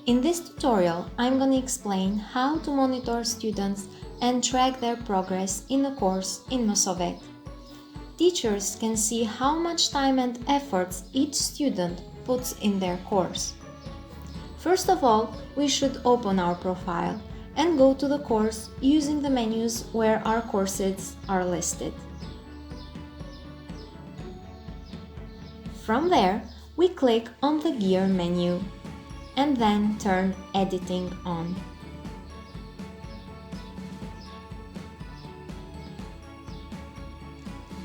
In this tutorial, I'm going to explain how to monitor students and track their progress in a course in MesoVET. Teachers can see how much time and efforts each student puts in their course. First of all, we should open our profile and go to the course using the menus where our courses are listed. From there, we click on the Gear menu and then turn Editing on.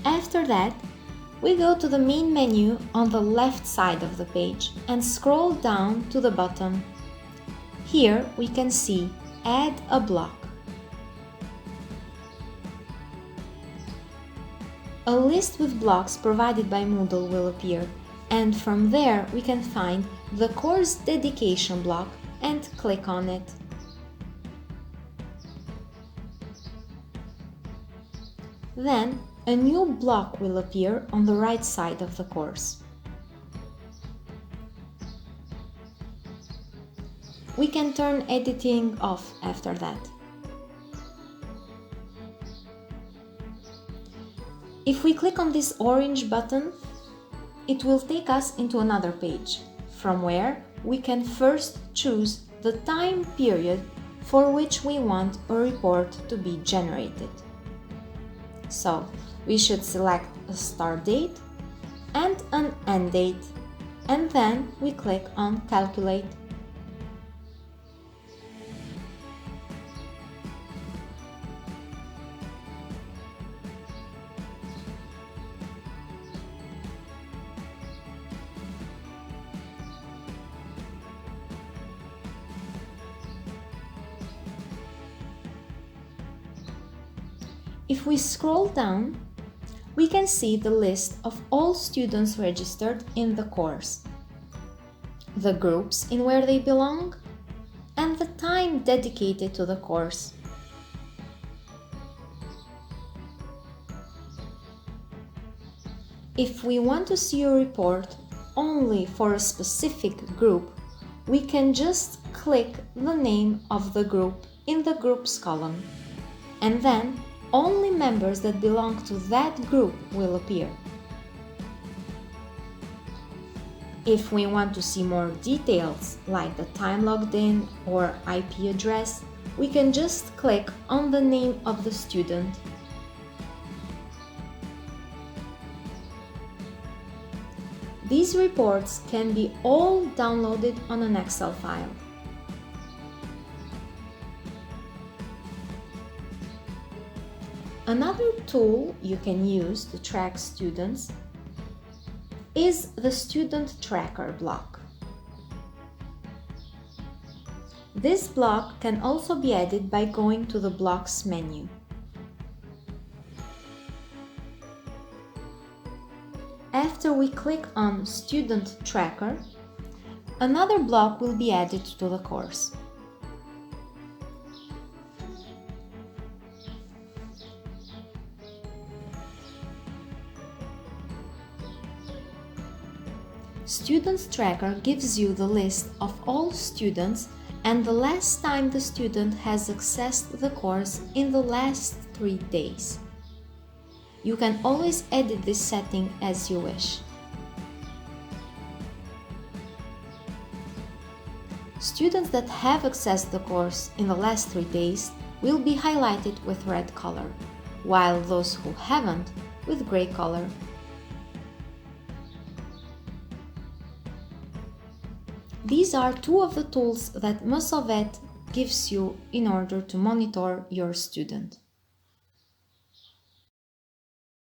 After that, we go to the main menu on the left side of the page and scroll down to the bottom. Here we can see Add a block. A list with blocks provided by Moodle will appear, and from there we can find the course dedication block and click on it. Then a new block will appear on the right side of the course. We can turn editing off after that. If we click on this orange button, it will take us into another page, from where we can first choose the time period for which we want a report to be generated. So, we should select a start date and an end date, and then we click on Calculate. If we scroll down, we can see the list of all students registered in the course, the groups in where they belong, and the time dedicated to the course. If we want to see a report only for a specific group, we can just click the name of the group in the Groups column, and then only members that belong to that group will appear. If we want to see more details, like the time logged in or IP address, we can just click on the name of the student. These reports can be all downloaded on an Excel file. Another tool you can use to track students is the Student Tracker block. This block can also be added by going to the Blocks menu. After we click on Student Tracker, another block will be added to the course. Students Tracker gives you the list of all students and the last time the student has accessed the course in the last 3 days. You can always edit this setting as you wish. Students that have accessed the course in the last 3 days will be highlighted with red color, while those who haven't with gray color. These are two of the tools that MesoVET gives you in order to monitor your student.